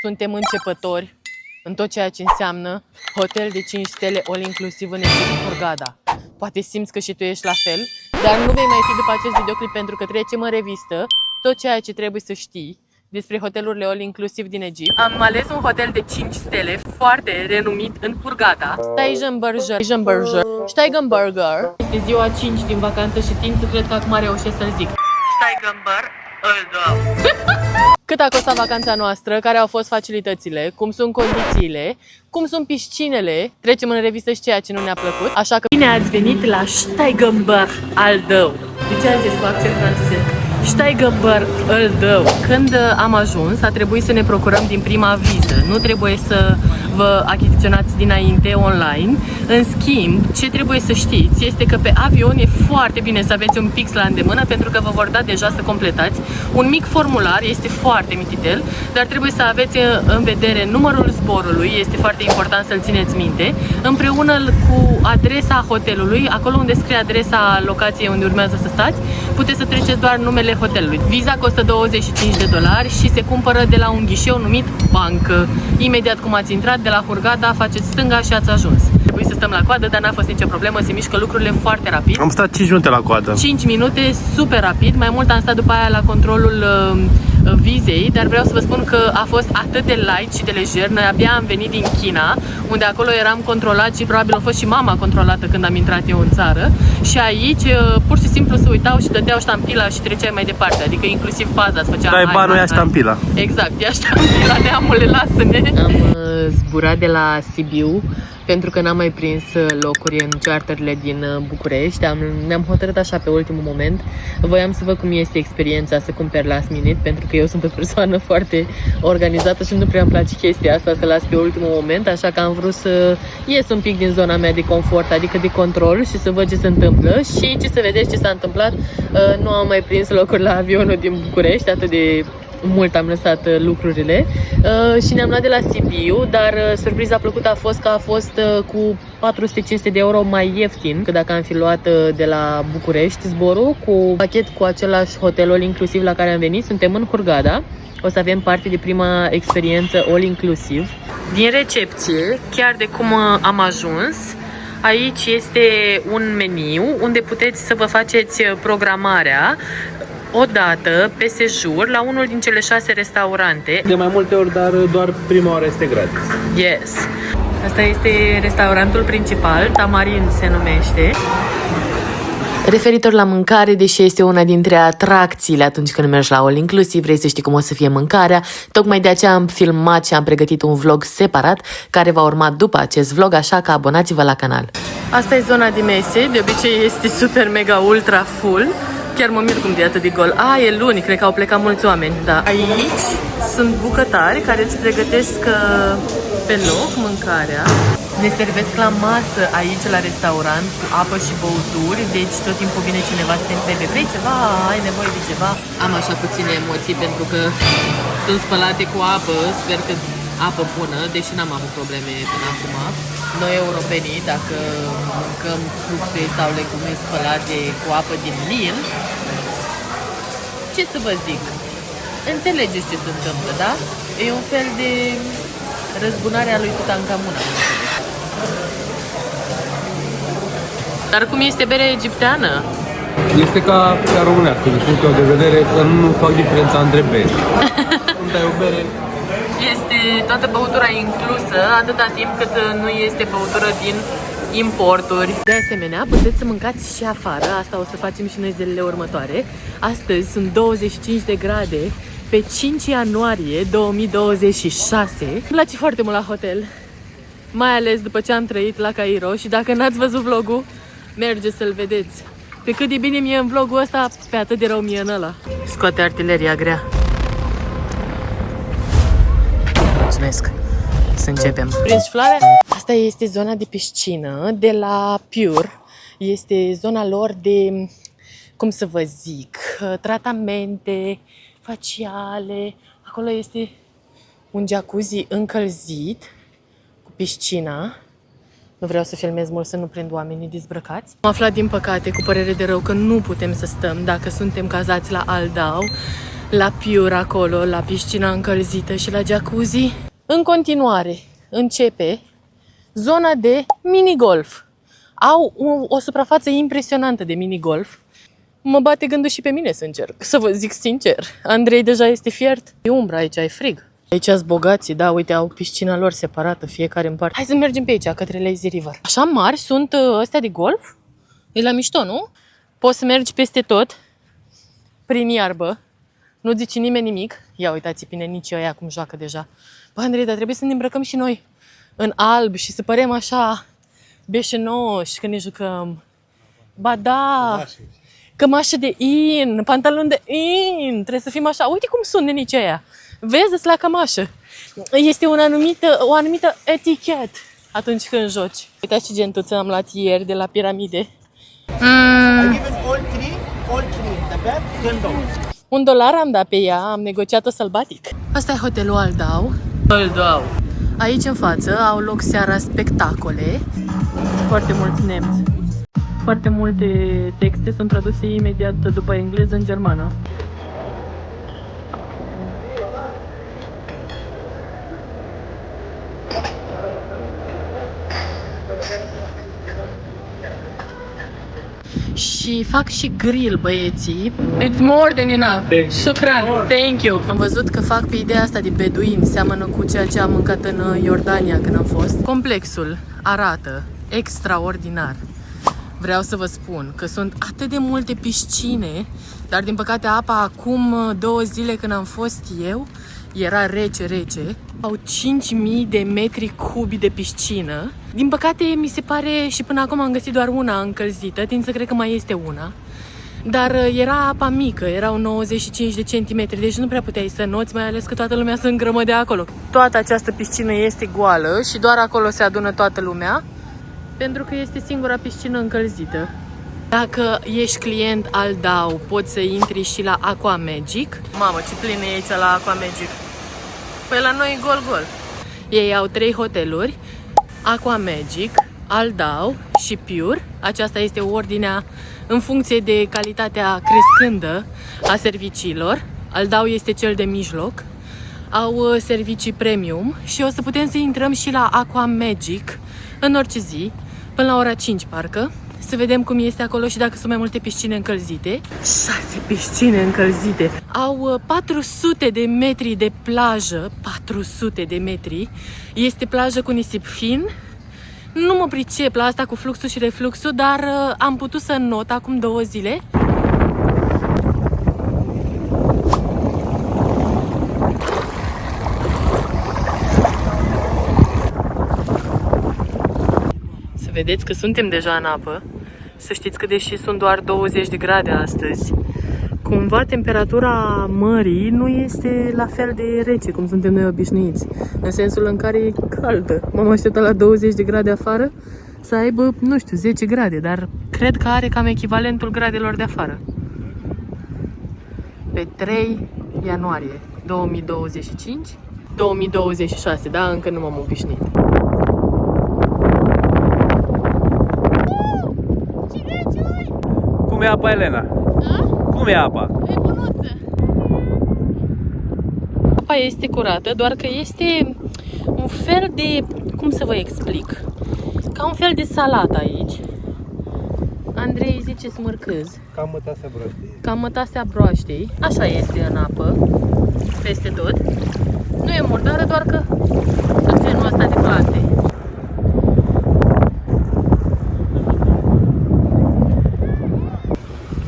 suntem începători în tot ceea ce înseamnă hotel de 5 stele all-inclusiv în Hurghada. Poate simți că și tu ești la fel, dar nu vei mai fi după acest videoclip pentru că trecem în revistă tot ceea ce trebuie să știi despre hotelurile all-inclusiv din Egipt. Am ales un hotel de 5 stele foarte renumit în Hurghada, Steigenberger. Este ziua 5 din vacanță și tind să cred că acum reușesc să-l zic. Steigenberger. Cât a costat vacanța noastră, care au fost facilitățile, cum sunt condițiile, cum sunt piscinele, trecem în revistă și ceea ce nu ne-a plăcut. Așa că bine ați venit la Steigenberger al Dău. De ce am zis cu accent francezesc? Steigenberger al Dău. Când am ajuns, a trebuit să ne procurăm din prima viză. Nu trebuie să vă achiziționați dinainte online. În schimb, ce trebuie să știți este că pe avion e foarte bine să aveți un pix la îndemână pentru că vă vor da deja să completați un mic formular, este foarte mititel, dar trebuie să aveți în vedere numărul zborului, este foarte important să-l țineți minte, împreună cu adresa hotelului, acolo unde scrie adresa locației unde urmează să stați, puteți să treceți doar numele hotelului. Viza costă $25 și se cumpără de la un ghișeu numit bancă. Imediat cum ați intrat de la Hurghada, faceți stânga și ați ajuns. Trebuie să stăm la coadă, dar n-a fost nicio problemă, se mișcă lucrurile foarte rapid. Am stat 5 minute la coadă. 5 minute, super rapid. Mai mult am stat după aia la controlul vizei, dar vreau să vă spun că a fost atât de light și de lejer. Noi abia am venit din China, unde acolo eram controlat și probabil a fost și mama controlată când am intrat eu în țară. Și aici pur și simplu se uitau și dădeau ștampila și treceai mai departe, adică inclusiv paza îți făcea. Dai banul, ia ștampila. Exact, ia ștampila, neamule, lasă-ne. Am zburat de la Sibiu pentru că n-am mai prins locuri în charterele din București. Ne-am hotărât așa pe ultimul moment. Voiam să văd cum este experiența să cumperi last minute, pentru că eu sunt o persoană foarte organizată și nu prea îmi place chestia asta să las pe ultimul moment, așa că am vrut să ies un pic din zona mea de confort, adică de control, și să văd ce se întâmplă. Și ce să vedeți ce s-a întâmplat, nu am mai prins locuri la avionul din București, atât de mult am lăsat lucrurile și ne-am luat de la Sibiu, dar surpriza plăcută a fost că a fost cu 400-500 de euro mai ieftin că dacă am fi luat de la București zborul cu pachet cu același hotel inclusiv la care am venit. Suntem în Hurghada, o să avem parte de prima experiență all inclusiv. Din recepție, chiar de cum am ajuns, aici este un meniu unde puteți să vă faceți programarea o dată pe sejur la unul din cele 6 restaurante. De mai multe ori, dar doar prima oară este gratis. Yes. Asta este restaurantul principal, Tamarin se numește. Referitor la mâncare, deși este una dintre atracțiile atunci când mergi la all inclusiv, vrei să știi cum o să fie mâncarea, tocmai de aceea am filmat și am pregătit un vlog separat care va urma după acest vlog, așa că abonați-vă la canal. Asta e zona de mese, de obicei este super mega ultra full. Chiar mă mir cum de atât de gol. E luni, cred că au plecat mulți oameni, da. Aici sunt bucătari care îți pregătesc pe loc mâncarea. Ne servesc la masă aici la restaurant cu apă și băuturi, deci tot timpul vine cineva să te întrebe: vrei ceva? Ai nevoie de ceva? Am așa puține emoții pentru că sunt spălate cu apă, sper că apă bună, deși n-am avut probleme până acum. Noi europenii, dacă mâncăm fructe sau legume spălate cu apă din Nil, ce să vă zic? Înțelegeți ce se întâmplă, da? E un fel de răzbunare a lui Tutankamon. Dar cum este berea egipteană? Este ca românească, din punctul de vedere că nu fac diferența între beri. Când ai o bere, este toată băutura inclusă, atâta timp cât nu este băutură din importuri. De asemenea, puteți să mâncați și afară, asta o să facem și noi zilele următoare. Astăzi sunt 25 de grade pe 5 ianuarie 2026. Îmi place foarte mult la hotel, mai ales după ce am trăit la Cairo și dacă n-ați văzut vlogul, mergeți să-l vedeți. Pe cât de bine mie în vlogul ăsta, pe atât de rău mie în ăla. Scoate artileria grea. Mulțumesc. Să începem. Prins floarea? Asta este zona de piscină de la Pure. Este zona lor de, cum să vă zic, tratamente faciale. Acolo este un jacuzzi încălzit cu piscina. Nu vreau să filmez mult să nu prind oamenii dezbrăcați. Am aflat din păcate, cu părere de rău, că nu putem să stăm dacă suntem cazați la Al Dau. la Pure acolo, la piscina încălzită și la jacuzzi. În continuare, începe zona de minigolf. Au o suprafață impresionantă de minigolf. Mă bate gândul și pe mine să încerc, să vă zic sincer. Andrei deja este fiert. E umbra aici, e frig. Aici sunt bogații, da, uite, au piscina lor separată, fiecare în parte. Hai să mergem pe aici, către Lazy River. Așa mari sunt ăstea de golf? E la mișto, nu? Poți să mergi peste tot, prin iarbă. Nu zice nimeni nimic. Ia uitați pe nenicii ăia cum joacă deja. Bă, Andrei, dar trebuie să ne îmbrăcăm și noi în alb și să părem așa beșenoși când ne jucăm. Ba da! Cămașă de in, pantaloni de in, trebuie să fim așa. Uite cum sunt nenicii ăia. Vezi, la cămașă. Este o anumită etichetă atunci când joci. Uitați ce gentuță am luat ieri de la piramide. I given all three. The bed, $10. $1 am dat pe ea, am negociat-o sălbatic. Asta e hotelul Aldau. Aici în față au loc seara spectacole. Foarte mulți nemți. Foarte multe texte sunt traduse imediat după engleză în germană. Și fac și grill, băieții. It's more than enough. Shukran. Thank you. Am văzut că fac pe ideea asta de beduini. Seamănă cu ceea ce am mâncat în Iordania când am fost. Complexul arată extraordinar. Vreau să vă spun că sunt atât de multe piscine, dar din păcate apa acum 2 zile când am fost eu era rece. Au 5.000 de metri cubi de piscină. Din păcate mi se pare și până acum am găsit doar una încălzită, tind să cred că mai este una. Dar era apa mică, erau 95 de centimetri, deci nu prea puteai să noți, mai ales că toată lumea se îngrămădea acolo. Toată această piscină este goală și doar acolo se adună toată lumea, pentru că este singura piscină încălzită. Dacă ești client al DAO, poți să intri și la Aqua Magic. Mamă, ce plin e aici la Aqua Magic. Păi la noi gol. Ei au 3 hoteluri, Aqua Magic, al DAO și Pure. Aceasta este ordinea în funcție de calitatea crescândă a serviciilor. Al DAO este cel de mijloc. Au servicii premium și o să putem să intrăm și la Aqua Magic în orice zi, până la ora 5 parcă. Să vedem cum este acolo și dacă sunt mai multe piscine încălzite. 6 piscine încălzite. Au 400 de metri de plajă. 400 de metri. Este plajă cu nisip fin. Nu mă pricep la asta cu fluxul și refluxul, dar am putut să not acum 2 zile. Să vedeți că suntem deja în apă. Să știți că deși sunt doar 20 de grade astăzi, cumva temperatura mării nu este la fel de rece cum suntem noi obișnuiți. În sensul în care e caldă. M-am așteptat la 20 de grade afară să aibă, nu știu, 10 grade, dar cred că are cam echivalentul gradelor de afară. Pe 3 ianuarie 2025, 2026, da? Încă nu m-am obișnuit. Cum e apa, Elena? Da? Cum e apa? E bunuță. Apa este curată, doar că este un fel de, cum să vă explic, ca un fel de salată aici. Andrei zice smârcâz. Cam mătasea broaștei. Cam mătasea broaștei. Așa este în apă, peste tot. Nu e murdară, doar că sunt genul ăsta de plante.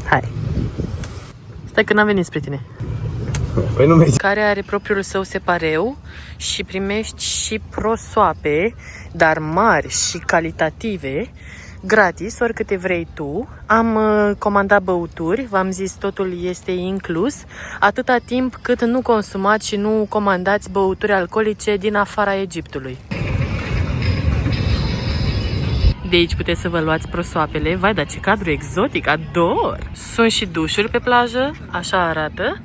Hai. Stai că n-am venit spre tine. Păi nu mergi. Care are propriul său separeu și primești și prosoape, dar mari și calitative, gratis, oricâte vrei tu. Am comandat băuturi, v-am zis totul este inclus, atâta timp cât nu consumați și nu comandați băuturi alcoolice din afara Egiptului. De aici puteți să vă luați prosoapele. Vai, dar ce cadru exotic, ador! Sunt și dușuri pe plajă, așa arată.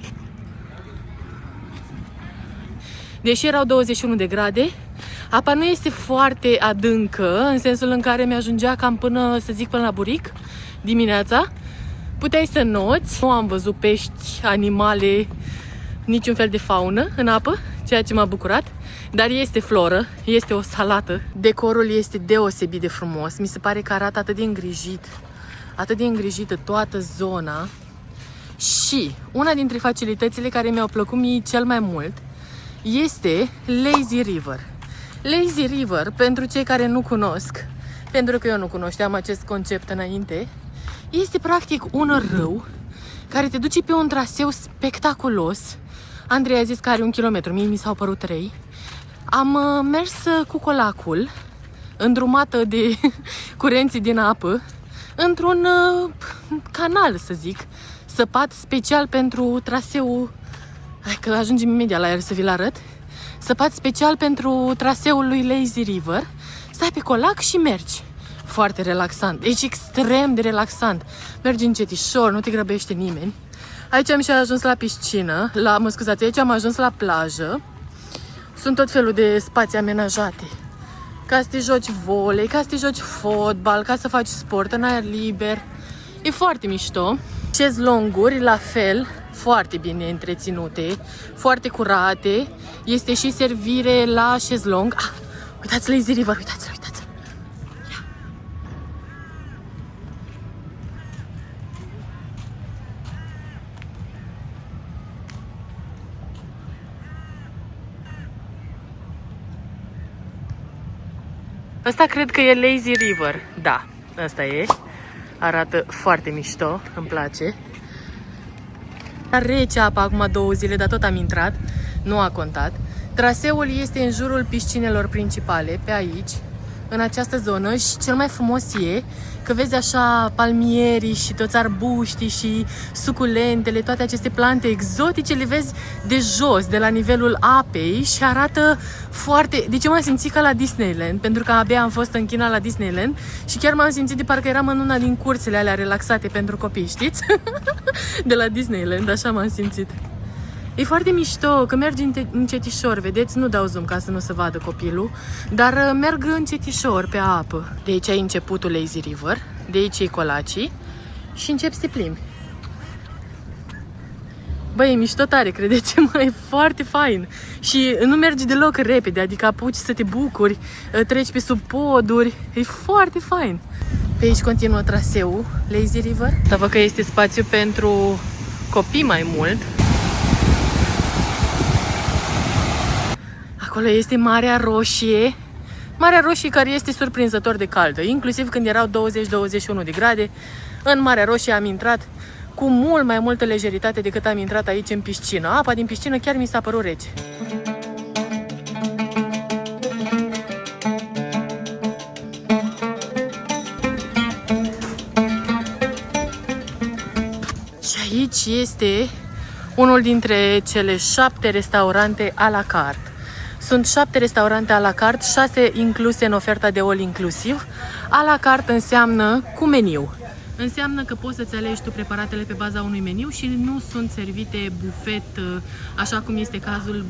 Deși erau 21 de grade, apa nu este foarte adâncă, în sensul în care mi-ajungea cam până, să zic, până la buric dimineața. Puteai să noți. Nu am văzut pești, animale niciun fel de faună în apă, ceea ce m-a bucurat, dar este floră, este o salată. Decorul este deosebit de frumos, mi se pare că arată atât de îngrijită toată zona. Și una dintre facilitățile care mi-au plăcut mie cel mai mult este Lazy River. Lazy River, pentru cei care nu cunosc, pentru că eu nu cunoșteam acest concept înainte, este practic un râu care te duce pe un traseu spectaculos. Andrei a zis că are 1 kilometru, mie mi s-au părut 3. Am mers cu colacul, îndrumată de curenții din apă, într-un canal, să zic, săpat special pentru traseul. Hai că ajungem imediat la el să vi-l arăt. Săpat special pentru traseul lui Lazy River. Stai pe colac și mergi. Foarte relaxant. Deci extrem de relaxant. Mergi încetișor, nu te grăbește nimeni. Aici am și ajuns la piscină. Aici am ajuns la plajă. Sunt tot felul de spații amenajate. Ca să te joci volei, ca să te joci fotbal, ca să faci sport în aer liber. E foarte mișto. Șezlonguri, la fel, foarte bine întreținute, foarte curate. Este și servire la șezlong. Uitați Lazy River, uitați-l. Asta cred că e Lazy River. Da, asta e. Arată foarte mișto, îmi place. Rece apa acum 2 zile, dar tot am intrat, nu a contat. Traseul este în jurul piscinelor principale, pe aici, în această zonă, și cel mai frumos e că vezi așa palmierii și toți arbuștii și suculentele, toate aceste plante exotice, le vezi de jos, de la nivelul apei, și arată foarte... Deci eu m-am simțit ca la Disneyland, pentru că abia am fost în China la Disneyland și chiar m-am simțit de parcă eram în una din curțele alea relaxate pentru copii, știți? De la Disneyland, așa m-am simțit. E foarte mișto că mergi încetișor, vedeți? Nu dau zoom ca să nu se vadă copilul, dar merg încetișor pe apă. De aici e începutul Lazy River, de aici e colacii și începi să te plimbi. Băi, e mișto tare, credeți-mă, e foarte fain. Și nu mergi deloc repede, adică apuci să te bucuri, treci pe sub poduri, e foarte fain. Pe aici continuă traseul Lazy River. Să văd că este spațiu pentru copii mai mult. Acolo este Marea Roșie. Marea Roșie care este surprinzător de caldă. Inclusiv când erau 20-21 de grade, în Marea Roșie am intrat cu mult mai multă lejeritate decât am intrat aici în piscină. Apa din piscină chiar mi s-a părut rece. Și aici este unul dintre cele 7 restaurante à la carte. Sunt 7 restaurante à la carte, 6 incluse în oferta de all inclusiv. À la carte înseamnă cu meniu. Înseamnă că poți să-ți alegi tu preparatele pe baza unui meniu și nu sunt servite bufet, așa cum este cazul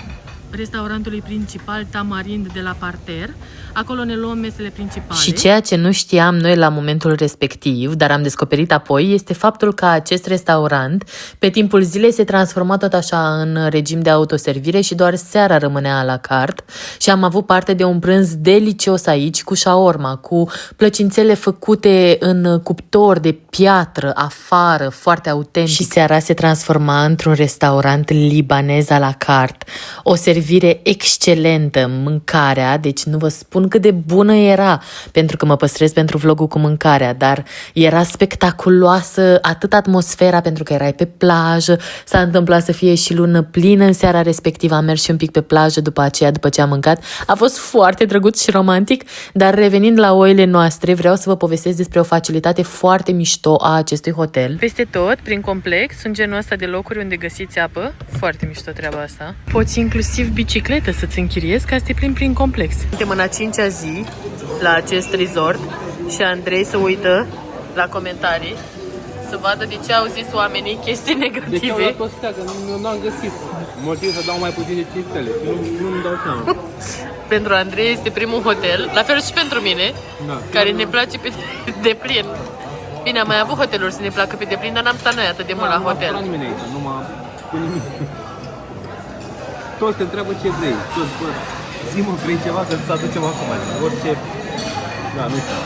restaurantului principal Tamarind de la Parter. Acolo ne luăm mesele principale. Și ceea ce nu știam noi la momentul respectiv, dar am descoperit apoi, este faptul că acest restaurant pe timpul zilei se transforma tot așa în regim de autoservire și doar seara rămânea à la carte. Și am avut parte de un prânz delicios aici, cu shaorma, cu plăcințele făcute în cuptor de piatră afară, foarte autentic. Și seara se transforma într-un restaurant libanez à la carte. O servire excelentă, mâncarea, deci nu vă spun cât de bună era, pentru că mă păstrez pentru vlogul cu mâncarea, dar era spectaculoasă atât atmosfera, pentru că erai pe plajă, s-a întâmplat să fie și lună plină în seara respectivă, am mers și un pic pe plajă după aceea, după ce am mâncat. A fost foarte drăguț și romantic, dar revenind la oile noastre, vreau să vă povestesc despre o facilitate foarte mișto a acestui hotel. Peste tot, prin complex, sunt genul ăsta de locuri unde găsiți apă. Foarte mișto treaba asta. Poți inclusiv bicicletă să-ți închiriezi ca să te plimbi prin complex. Suntem în a 5-a zi la acest resort și Andrei se uită la comentarii să vadă de ce au zis oamenii chestii negative. De ce au luat toți că nu am găsit motiv să dau mai puțin de 5 stele. Nu-mi dau seama. Pentru Andrei este primul hotel, la fel și pentru mine, da, care ne place pe deplin. Bine, am mai avut hoteluri să ne placă pe deplin, dar n-am stat noi atât de mult la hotel. Nu m-a nimeni aici, nu m-a cu nimic. toți te întreabă ce vrei. Toți, bă, zi-mă, vrei ceva, să-ți aducem acum. Orice... Da, nu știu.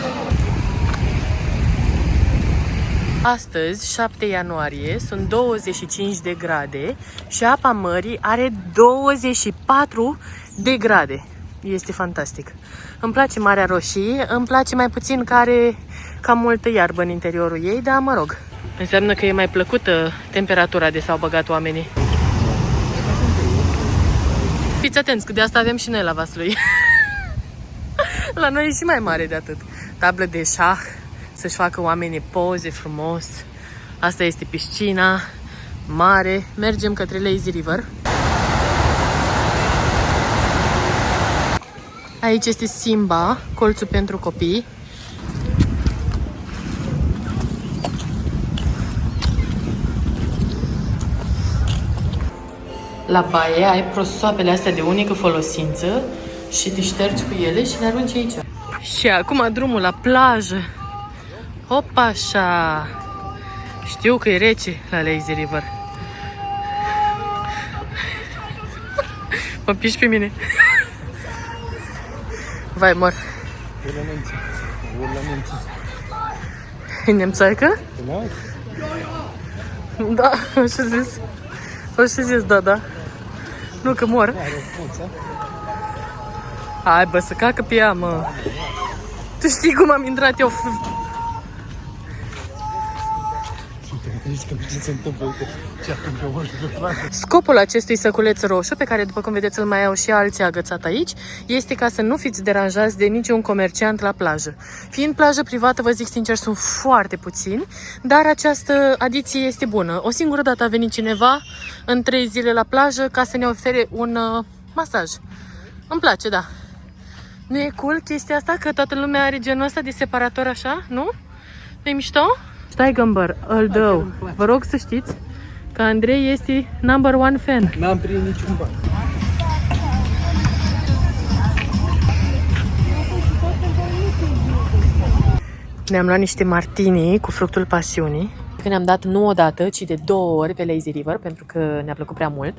Astăzi, 7 ianuarie, sunt 25 de grade și apa mării are 24 de grade. Este fantastic. Îmi place Marea Roșie, îmi place mai puțin că are cam multă iarbă în interiorul ei, dar mă rog. Înseamnă că e mai plăcută temperatura de s-au băgat oamenii. Fiți atenți, că de asta avem și noi la Vaslui. La noi e și mai mare de atât. Tablă de șah, să-și facă oamenii poze frumos. Asta este piscina mare. Mergem către Lazy River. Aici este Simba, colțul pentru copii. La baie ai prosoapele astea de unică folosință și te ștergi cu ele și le arunci aici. Și acum drumul la plajă. Opa, așa. Știu că e rece la Lazy River. Mă piși pe mine. Vai, mor. E nemțaică? Da, așa zis. Așa zis, da. Nu, că mor. Hai, bă, să cacă pe ea, mă. Tu știi cum am intrat eu? Scopul acestui săculeț roșu, pe care după cum vedeți îl mai au și alții agățat aici, este ca să nu fiți deranjați de niciun comerciant la plajă. Fiind plajă privată, vă zic sincer, sunt foarte puțini, dar această adiție este bună. O singură dată a venit cineva în 3 zile la plajă ca să ne ofere un masaj. Îmi place, da. Nu e cool chestia asta? Că toată lumea are genul ăsta de separator așa, nu? Nu-i mișto? Stai, Gâmbăr, although, vă rog să știți că Andrei este number one fan. N-am prins niciun ban. Ne-am luat niște martini cu fructul pasiunii. Că ne-am dat nu o dată, ci de 2 ori pe Lazy River, pentru că ne-a plăcut prea mult.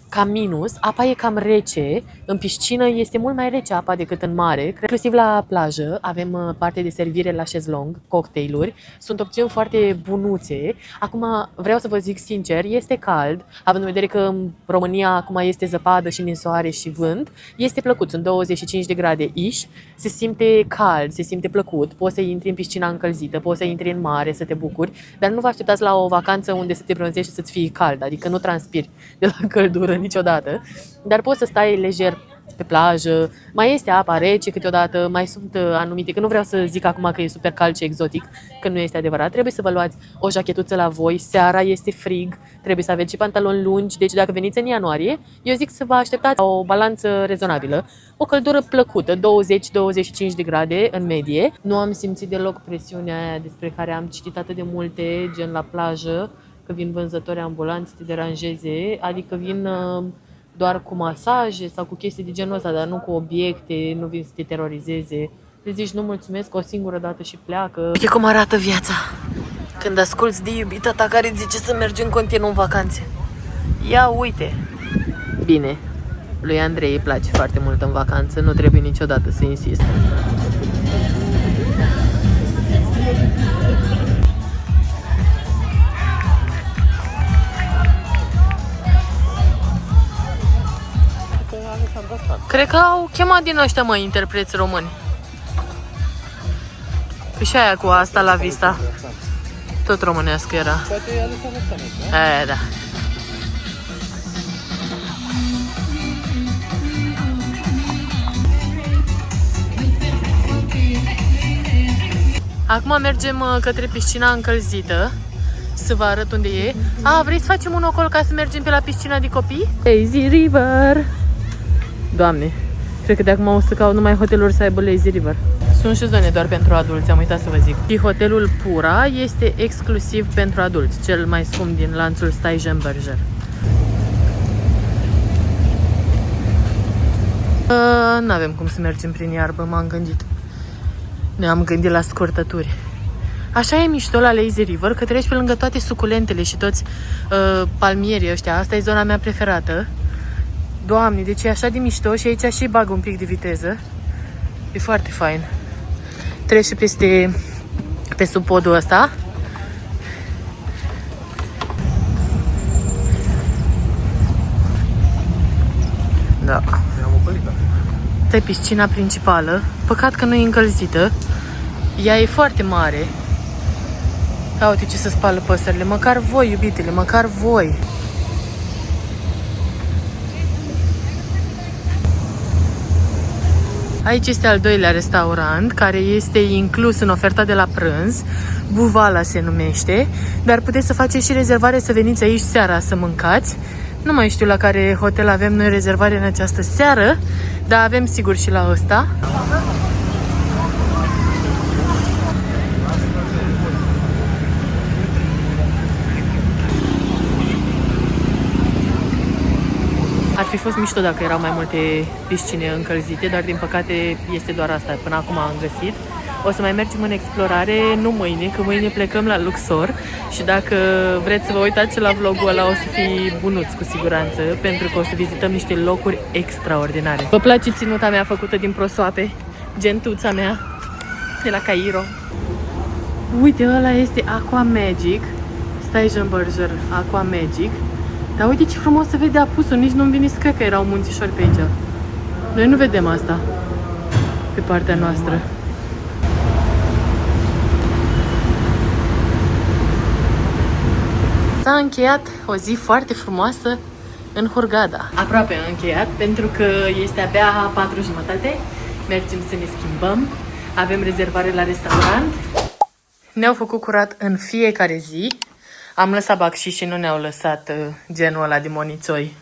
Ca minus, apa e cam rece, în piscină este mult mai rece apa decât în mare. Inclusiv la plajă avem parte de servire la șezlong, cocktailuri, sunt opțiuni foarte bunuțe. Acum vreau să vă zic sincer, este cald, având în vedere că în România acum este zăpadă și ninsoare și vânt, este plăcut, sunt 25 de grade ish, se simte cald, se simte plăcut, poți să intri în piscina încălzită, poți să intri în mare, să te bucuri, dar nu vă așteptați la o vacanță unde să te bronzezi și să-ți fie cald, adică nu transpiri de la căldură niciodată, dar poți să stai lejer pe plajă, mai este apa rece câteodată, mai sunt anumite, că nu vreau să zic acum că e super cald și exotic, că nu este adevărat, trebuie să vă luați o jachetuță la voi, seara este frig, trebuie să aveți și pantaloni lungi, deci dacă veniți în ianuarie, eu zic să vă așteptați la o balanță rezonabilă, o căldură plăcută, 20-25 de grade în medie. Nu am simțit deloc presiunea aia despre care am citit atât de multe, gen la plajă, că vin vânzători ambulanți să te deranjeze, adică vin doar cu masaje sau cu chestii de genul ăsta, dar nu cu obiecte, nu vin să te terorizeze. Le zici nu mulțumesc o singură dată și pleacă. Uite cum arată viața când asculți de iubita ta care îți zice să mergi în continuu în vacanțe. Ia uite! Bine, lui Andrei îi place foarte mult în vacanță, nu trebuie niciodată să insiste. Cred că au chemat din ăștia, mă, interpreți români. Și aia cu asta la vista. Tot românească era. Aia, da. Acum mergem către piscina încălzită. Să vă arăt unde e. Vrei să facem un ocol ca să mergem pe la piscina de copii? Lazy River! Doamne, cred că de acum o să caut numai hoteluri să aibă Lazy River. Sunt și zone doar pentru adulți, am uitat să vă zic. Și hotelul Pura este exclusiv pentru adulți, cel mai scump din lanțul Steigenberger. N-avem cum să mergem prin iarbă, m-am gândit. Ne-am gândit la scurtături. Așa e mișto la Lazy River, că treci pe lângă toate suculentele și toți palmierii ăștia. Asta e zona mea preferată. Doamne, deci e așa de mișto și aici și bag un pic de viteză. E foarte fain. Trece pe sub podul ăsta. Da. Asta e piscina principală. Păcat că nu e încălzită. Ea e foarte mare. Ia uite ce se spală păsările. Măcar voi, iubitele, măcar voi. Aici este al doilea restaurant, care este inclus în oferta de la prânz. Buvala se numește, dar puteți să faceți și rezervare să veniți aici seara să mâncați. Nu mai știu la care hotel avem noi rezervare în această seară, dar avem sigur și la ăsta. Ar fi fost mișto dacă erau mai multe piscine încălzite, dar din păcate este doar asta. Până acum am găsit. O să mai mergem în explorare, nu mâine, că mâine plecăm la Luxor. Și dacă vreți să vă uitați la vlogul ăla, o să fie bunuț cu siguranță, pentru că o să vizităm niște locuri extraordinare. Vă place ținuta mea făcută din prosoape? Gentuța mea de la Cairo. Uite, ăla este Aqua Magic. Steigenberger Aqua Magic. Dar uite ce frumos se vede apusul, nici nu-mi vine să cred că erau munțișori pe aici. Noi nu vedem asta pe partea noastră. S-a încheiat o zi foarte frumoasă în Hurghada. Aproape a încheiat, pentru că este abia 4:30. Mergem să ne schimbăm. Avem rezervare la restaurant. Ne-au făcut curat în fiecare zi. Am lăsat bacșiș și nu ne-au lăsat genul ăla de monițoi,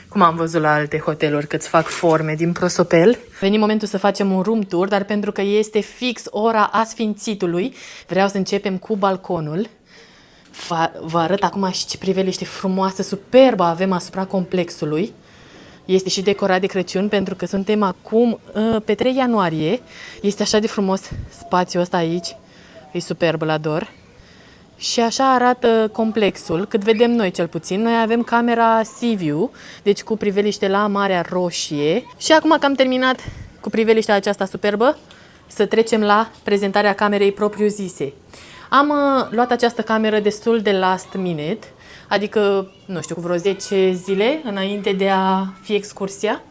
cum am văzut la alte hoteluri, că îți fac forme din prosopel. A venit momentul să facem un room tour, dar pentru că este fix ora asfințitului, vreau să începem cu balconul. Vă arăt acum și ce priveliște frumoasă, superbă avem asupra complexului. Este și decorat de Crăciun, pentru că suntem acum pe 3 ianuarie. Este așa de frumos spațiul ăsta aici. E superb, îl ador. Și așa arată complexul, cât vedem noi cel puțin. Noi avem camera Sea View, deci cu priveliște la Marea Roșie. Și acum că am terminat cu priveliștea aceasta superbă, să trecem la prezentarea camerei propriu-zise. Am luat această cameră destul de last minute, adică, nu știu, cu vreo 10 zile înainte de a fi excursia.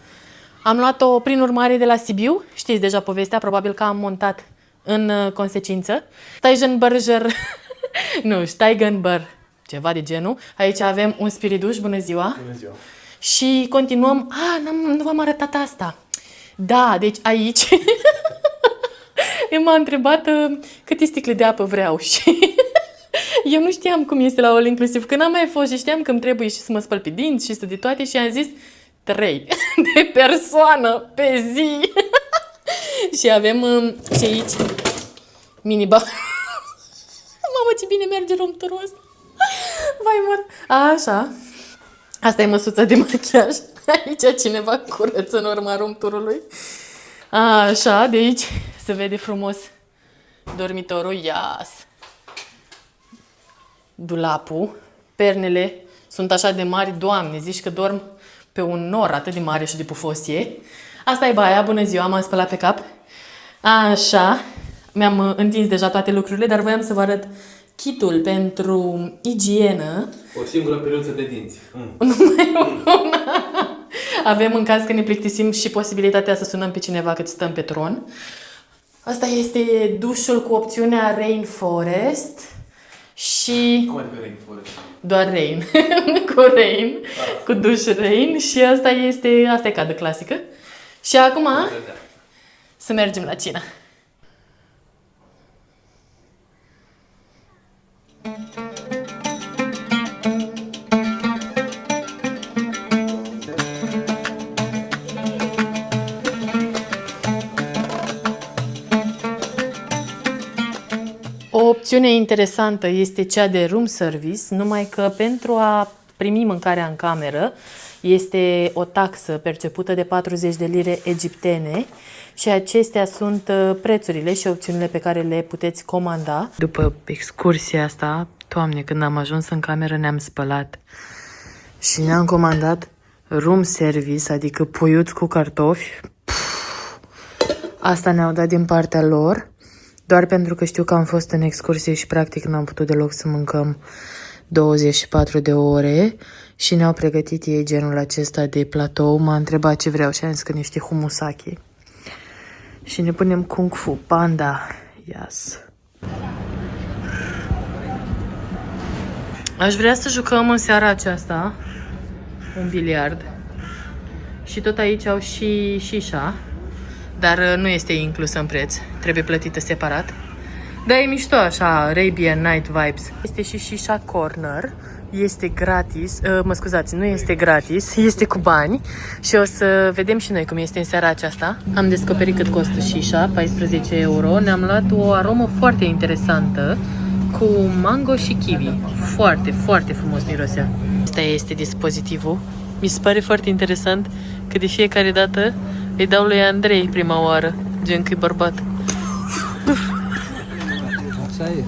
Am luat-o prin urmare de la Sibiu, știți deja povestea, probabil că am montat în consecință. Steigenberger, nu, Steigenberger, ceva de genul. Aici avem un spiriduș, bună ziua. Bună ziua. Și continuăm, nu v-am arătat asta. Da, deci aici m-a întrebat câte sticle de apă vreau și eu nu știam cum este la all inclusiv. Când am mai fost și știam că îmi trebuie și să mă spăl pe dinți și să de toate și am zis 3 de persoană pe zi. Și avem și aici minibar. Mamă, ce bine merge room-tour-ul ăsta. Vai, mor. Așa. Asta e măsuța de machiaj. Aici cineva curăță în urma room-tour-ului. Așa, de aici se vede frumos dormitorul. Ias. Dulapul. Pernele sunt așa de mari. Doamne, zici că dorm pe un nor atât de mare și de pufos e. Asta e baia. Bună ziua, m-am spălat pe cap. Așa. Mi-am întins deja toate lucrurile, dar voiam să vă arăt kitul pentru igienă. O singură peluță de dinți. Avem, în caz că ne plictisim, și posibilitatea să sunăm pe cineva cât stăm pe tron. Asta este dușul cu opțiunea Rainforest. Și... Cum adică Rainforest? Doar Rain. Cu Rain. Cu duș Rain. Și asta e cadă clasică. Și acum să mergem la cină. O opțiune interesantă este cea de room service, numai că pentru a primi mâncarea în cameră este o taxă percepută de 40 de lire egiptene și acestea sunt prețurile și opțiunile pe care le puteți comanda. După excursia asta, Doamne, când am ajuns în cameră ne-am spălat și ne-am comandat room service, adică puiuți cu cartofi. Asta ne-au dat din partea lor, doar pentru că știu că am fost în excursie și practic n-am putut deloc să mâncăm 24 de ore și ne-au pregătit ei genul acesta de platou. M-a întrebat ce vreau și am zis că niște humusaki. Și ne punem Kung Fu Panda. Yes. Aș vrea să jucăm în seara aceasta un biliard. Și tot aici au și șișa, dar nu este inclusă în preț. Trebuie plătită separat. Dar e mișto așa, Arabian Night Vibes. Este și șișa corner. Este gratis, mă scuzați, nu este gratis, este cu bani și o să vedem și noi cum este în seara aceasta. Am descoperit cât costă șișa, 14 euro. Ne-am luat o aromă foarte interesantă cu mango și kiwi. Foarte, foarte frumos mirosea. Asta este dispozitivul. Mi se pare foarte interesant că de fiecare dată îi dau lui Andrei prima oară, gen că e bărbat. Așa e.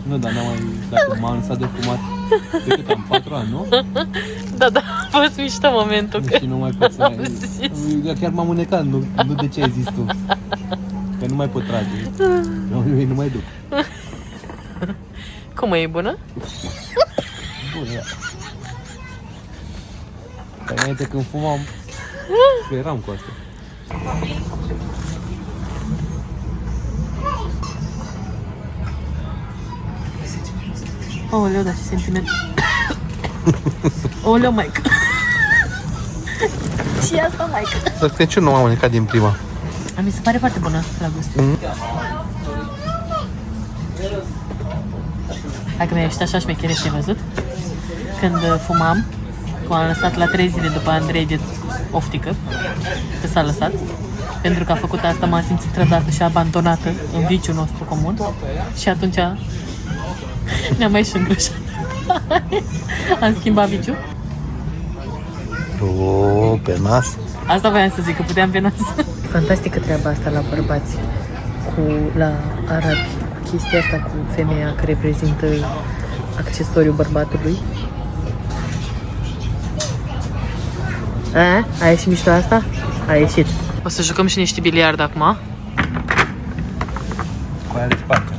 Nu, dar n-am mai... Dacă m-am lăsat de fumat de cât am? 4 ani, nu? Da, da, a fost mișto momentul. Și nu mai pot să mai... Chiar m-am unecat, nu de ce ai zis tu. Că nu mai pot trage. Eu nu mai duc. Cum e bună? Bună, da. Că înainte când fumam, eram cu asta. Aoleu, da, ce sentiment. Aoleu, Mike. Și asta, Mike. Dar de ce nu m-am unecat din prima? Mi se pare foarte bună la gust. Hai că mi-a ieșit așa șmecherește, ai văzut? Când fumam, cum am lăsat la 3 zile după Andrei de oftică, că s-a lăsat. Pentru că a făcut asta, m-am simțit trădată și abandonată în viciul nostru comun. Și atunci ne-am mai și îngrășat. Am schimbat viciul. O, pe nas. Asta voiam să zic, că puteam pe nas. Fantastică treaba asta la bărbați, la arabi, cu chestia asta cu femeia care reprezintă accesoriul bărbatului. A ieșit mișto asta? A ieșit. O să jucăm și niște biliard acum. Cu aia de spate.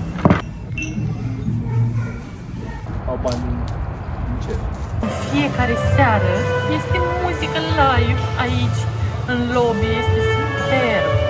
Au bani în cer. Fiecare seară este muzică live aici, în lobby, este superb.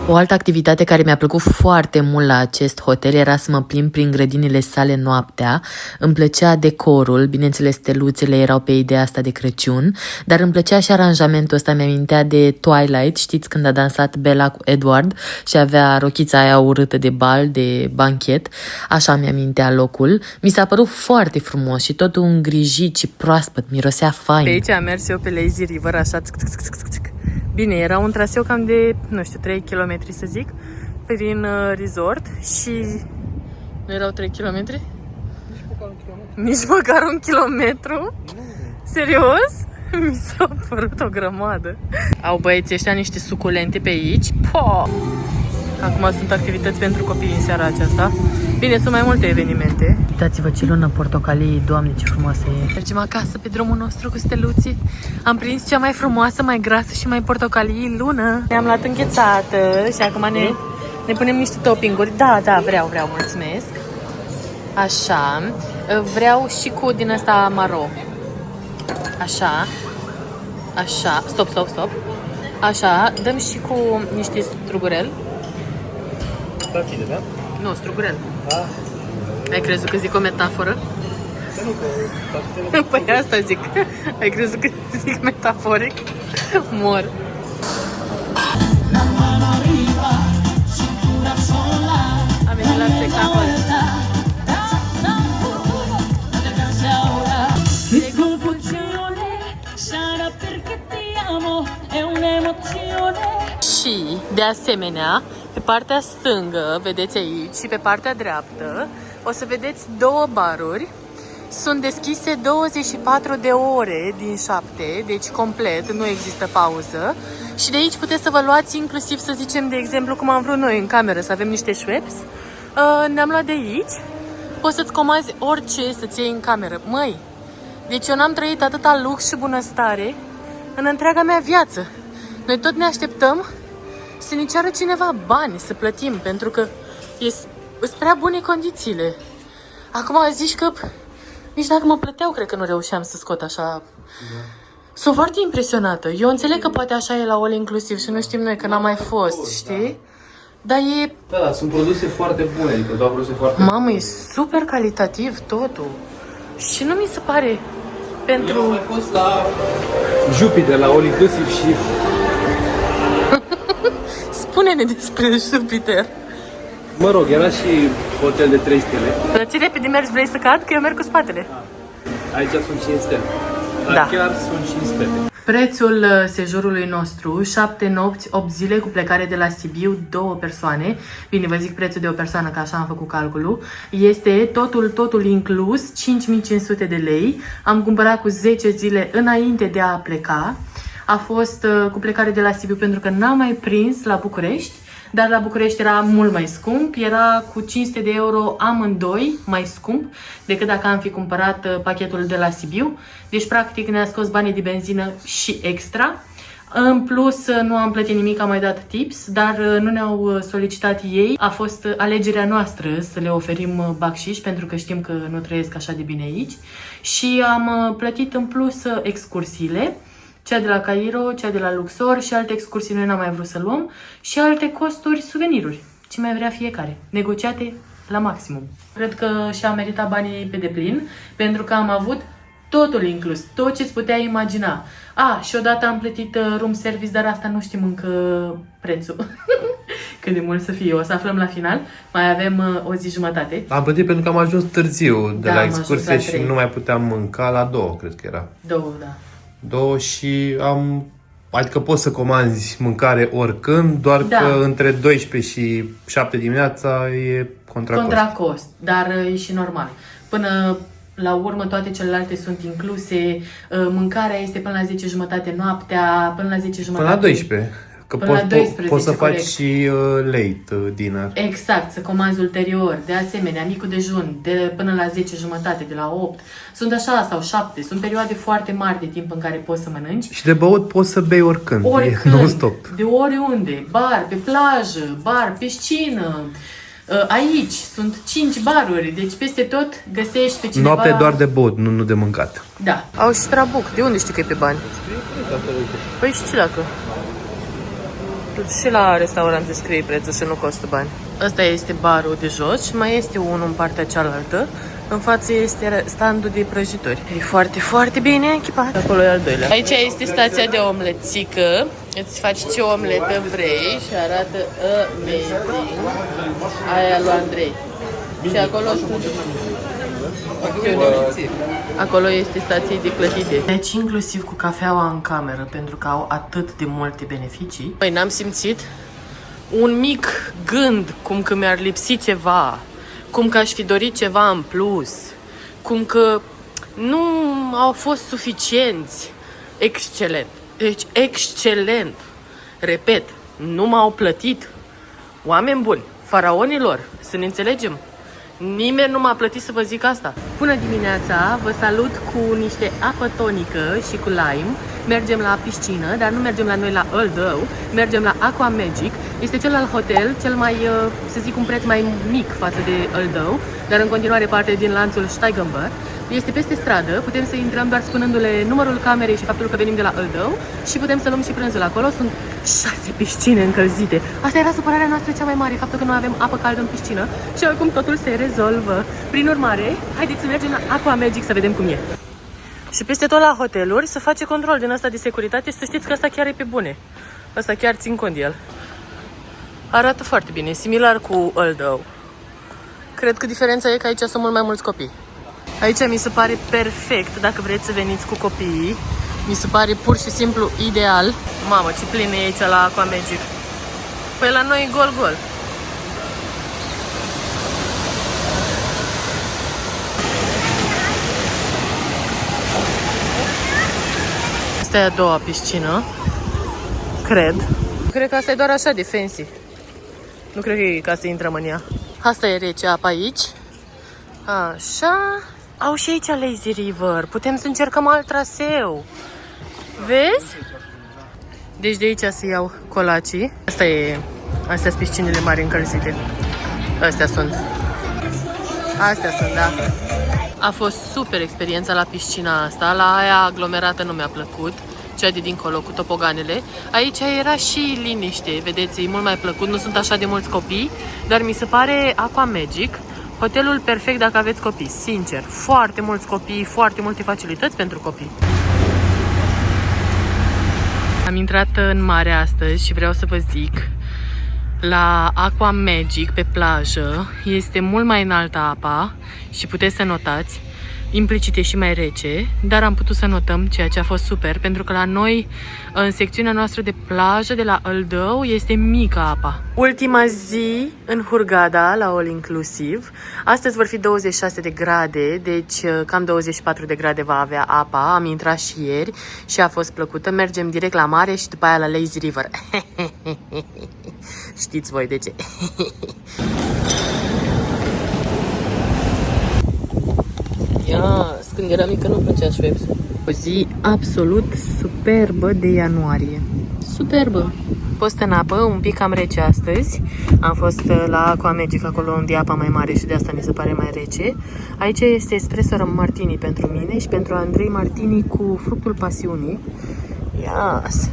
O altă activitate care mi-a plăcut foarte mult la acest hotel era să mă plimb prin grădinile sale noaptea. Îmi plăcea decorul, bineînțeles steluțele erau pe ideea asta de Crăciun, dar îmi plăcea și aranjamentul ăsta, mi-amintea de Twilight, știți când a dansat Bella cu Edward și avea rochița aia urâtă de bal, de banchet, așa mi-amintea locul. Mi s-a părut foarte frumos și totul îngrijit și proaspăt, mirosea fain. Pe aici am mers eu pe Lazy River, așa. Bine, era un traseu cam de, nu știu, 3 km să zic, prin resort și... Nu erau 3 km? Nici măcar un kilometru? Serios? Mi s-a părut o grămadă. Au băieții ăștia niște suculente pe aici. Po! Acum sunt activități pentru copii în seara aceasta. Bine, sunt mai multe evenimente. Uitați-vă ce lună portocalii, Doamne, ce frumoasă e. Mergem acasă pe drumul nostru cu steluții. Am prins cea mai frumoasă, mai grasă și mai portocalii lună. Ne-am luat înghețată și acum ne punem niște toppinguri. Da, vreau, mulțumesc. Așa. Vreau și cu din ăsta maro. Așa. Așa. Stop. Așa. Dăm și cu niște strugurel. Stafide, da? Nu, strugurel. Da. Ai crezut că zic o metaforă? Nu, că stafidele... Păi asta zic. Ai crezut că zic metaforic? Mor. Am venit la spectacol. Și, de asemenea, pe partea stângă, vedeți aici, și pe partea dreaptă, o să vedeți două baruri. Sunt deschise 24 de ore din 7, deci complet, nu există pauză. Și de aici puteți să vă luați inclusiv, să zicem, de exemplu, cum am vrut noi în cameră, să avem niște Schweppes. Ne-am luat de aici. Poți să-ți comanzi orice să-ți iei în cameră. Măi, deci eu n-am trăit atâta lux și bunăstare în întreaga mea viață. Noi tot ne așteptăm să ne ceară cineva bani să plătim, pentru că sunt prea bune condițiile. Acum zici că nici dacă mă plăteau, cred că nu reușeam să scot așa. Da. Sunt foarte impresionată. Eu înțeleg că poate așa e la all inclusiv și nu știm noi, că n-am mai fost, știi? Dar e... Da, sunt produse foarte bune, adică doar produse foarte bune. Mamă, e super calitativ totul. Și nu mi se pare pentru... Eu am mai fost la Jupiter, la all inclusiv și... Spune-ne despre Jupiter. Mă rog, era și hotel de 3 stele. Dar ți repede mergi, vrei să cad? Că eu merg cu spatele. Aici sunt 5 stele. Dar Da. chiar sunt 5 stele. Prețul sejurului nostru, 7 nopți, 8 zile cu plecare de la Sibiu, 2 persoane. Bine, vă zic prețul de o persoană, că așa am făcut calculul. Este totul inclus, 5500 de lei. Am cumpărat cu 10 zile înainte de a pleca. A fost cu plecare de la Sibiu pentru că n-am mai prins la București. Dar la București era mult mai scump, era cu 500 de euro amândoi mai scump decât dacă am fi cumpărat pachetul de la Sibiu. Deci, practic, ne-a scos banii de benzină și extra. În plus, nu am plătit nimic, am mai dat tips, dar nu ne-au solicitat ei. A fost alegerea noastră să le oferim bacșiș, pentru că știm că nu trăiesc așa de bine aici. Și am plătit în plus excursiile. Cea de la Cairo, cea de la Luxor și alte excursii noi n-am mai vrut să luăm și alte costuri, suveniruri, ce mai vrea fiecare, negociate la maximum. Cred că și-a meritat banii pe deplin, pentru că am avut totul inclus, tot ce-ți putea imagina. Și odată am plătit room service, dar asta nu știm încă prețul. Cât de mult să fie, o să aflăm la final. Mai avem o zi jumătate. Am plătit pentru că am ajuns târziu de Da, la am ajuns excursie la și 3. nu mai puteam mânca la 2, cred că era. 2, da. 2 și adică poți să comanzi mâncare oricând, doar Da. că între 12 și 7 dimineața e contra cost. Contra cost, dar e și normal. Până la urmă toate celelalte sunt incluse, mâncarea este până la 10 jumătate noaptea, până la 10 jumătate... Până la 12. Că Până la 12, poți să faci corect. și late dinner. Exact, să comanzi ulterior. De asemenea, micul dejun, până la 10 jumătate, de la 8. Sunt așa, sau 7. Sunt perioade foarte mari de timp în care poți să mănânci. Și de băut poți să bei oricând. Oricând, E non-stop. de oriunde. Bar, pe plajă, bar, piscină. Aici sunt 5 baruri, deci peste tot găsești pe cineva... Noapte doar de băut, nu de mâncat. Da. Au și trabuc. De unde știi că e pe bani? Păi și ce dacă? Și la restaurant scrie prețul și nu costă bani. Ăsta este barul de jos și mai este unul în partea cealaltă. În față este standul de prăjituri. E foarte, foarte bine echipat. Acolo e al doilea. Aici este stația de omletică. Îți faci ce omletă vrei și arată amazing. Aia lui Andrei. Și acolo acolo este stație de clătite. Deci inclusiv cu cafeaua în cameră, pentru că au atât de multe beneficii. Păi n-am simțit un mic gând cum că mi-ar lipsi ceva, cum că aș fi dorit ceva în plus, cum că nu au fost suficienți. Excelent. Deci excelent. Repet, nu m-au plătit. Oameni buni, faraonilor, să ne înțelegem. Nimeni nu m-a plătit să vă zic asta. Bună dimineața, vă salut cu niște apă tonică și cu lime. Mergem la piscină, dar nu mergem la noi la Oldău, mergem la Aqua Magic. Este celălalt hotel, cel mai, să zic, un preț mai mic față de Oldău, dar în continuare parte din lanțul Steigenberg. Este peste stradă, putem să intrăm doar spunându-le numărul camerei și faptul că venim de la Îldău și putem să luăm și prânzul acolo. Sunt 6 piscine încălzite. Asta era supărarea noastră cea mai mare, faptul că nu avem apă caldă în piscină și acum totul se rezolvă. Prin urmare, haideți să mergem la Aqua Magic să vedem cum e. Și peste tot la hoteluri se face control din asta de securitate și să știți că asta chiar e pe bune. Asta chiar țin cont de el. Arată foarte bine, similar cu Îldău. Cred că diferența e că aici sunt mult mai mulți copii. Aici mi se pare perfect dacă vreți să veniți cu copiii. Mi se pare pur și simplu ideal. Mamă, ce plin e aici la Aqua Magic. Păi la noi e gol-gol. Asta e a doua piscină. Cred. Cred că asta e doar așa de fancy. Nu cred că e ca să intrăm în ea. Asta e rece apa aici. Așa. Au și aici Lazy River. Putem să încercăm alt traseu. Vezi? Deci de aici să iau colacii. Astea sunt piscinile mari încălzite. Astea sunt, da. A fost super experiența la piscina asta. La aia aglomerată nu mi-a plăcut. Cea de dincolo cu topoganele. Aici era și liniște. Vedeți, e mult mai plăcut. Nu sunt așa de mulți copii. Dar mi se pare Aqua Magic hotelul perfect dacă aveți copii, sincer. Foarte mulți copii, foarte multe facilități pentru copii. Am intrat în mare astăzi și vreau să vă zic, la Aqua Magic pe plajă este mult mai înaltă apa și puteți să notați, implicit e și mai rece, dar am putut să notăm ceea ce a fost super, pentru că la noi, în secțiunea noastră de plajă de la Îldău, este mică apa. Ultima zi în Hurghada, la All Inclusive. Astăzi vor fi 26 de grade, deci cam 24 de grade va avea apa. Am intrat și ieri și a fost plăcută. Mergem direct la mare și după aia la Lazy River. Știți voi de ce. Când eram mică nu-mi plăcea Schweppes. O zi absolut superbă de ianuarie. Superbă! Post în apă, un pic cam rece astăzi. Am fost la Aqua Magic, acolo unde e apa mai mare și de asta mi se pare mai rece. Aici este espresso martini pentru mine și pentru Andrei martini cu fructul pasiunii. Yes!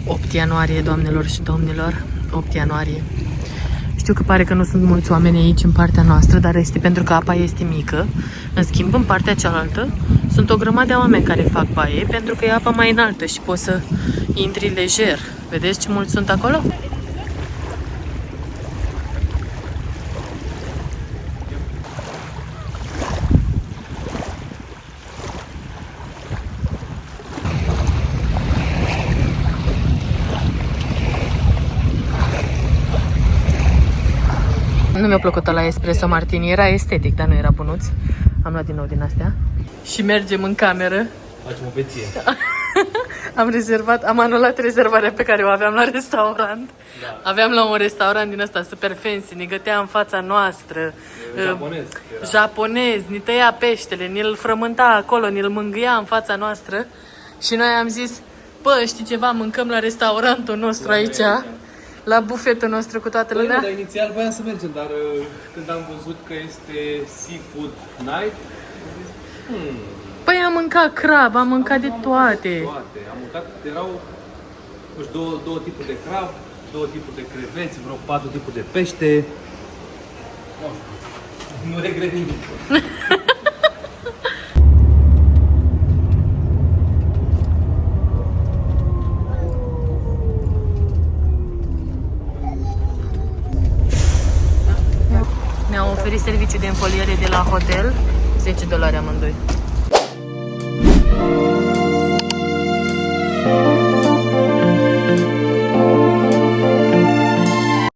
8 ianuarie, doamnelor și domnilor. 8 ianuarie. Știu că pare că nu sunt mulți oameni aici în partea noastră, dar este pentru că apa este mică. În schimb, în partea cealaltă, sunt o grămadă de oameni care fac baie, pentru că e apa mai înaltă și poți să intri lejer. Vedeți ce mulți sunt acolo? Nu mi-a plăcut la espresso martini, era estetic, dar nu era bunuț. Am luat din nou din astea. Și mergem în cameră. Facem o beție. Am anulat rezervarea pe care o aveam la restaurant. Da. Aveam la un restaurant din ăsta super fancy, ne gătea în fața noastră. Japonez, ne tăia peștele, ne-l frământa acolo, ne-l mângâia în fața noastră. Și noi am zis, bă, știi ceva, mâncăm la restaurantul nostru aici. La bufetul nostru cu toată lumea? Dar inițial voiam să mergem, dar când am văzut că este seafood night, Păi am mâncat crab, am mâncat de toate. Am mâncat, erau două tipuri de crab, 2 tipuri de creveți, vreo 4 tipuri de pește. Nu regret nimic. Ne-au oferit serviciu de înfoliere de la hotel, $10 amândoi.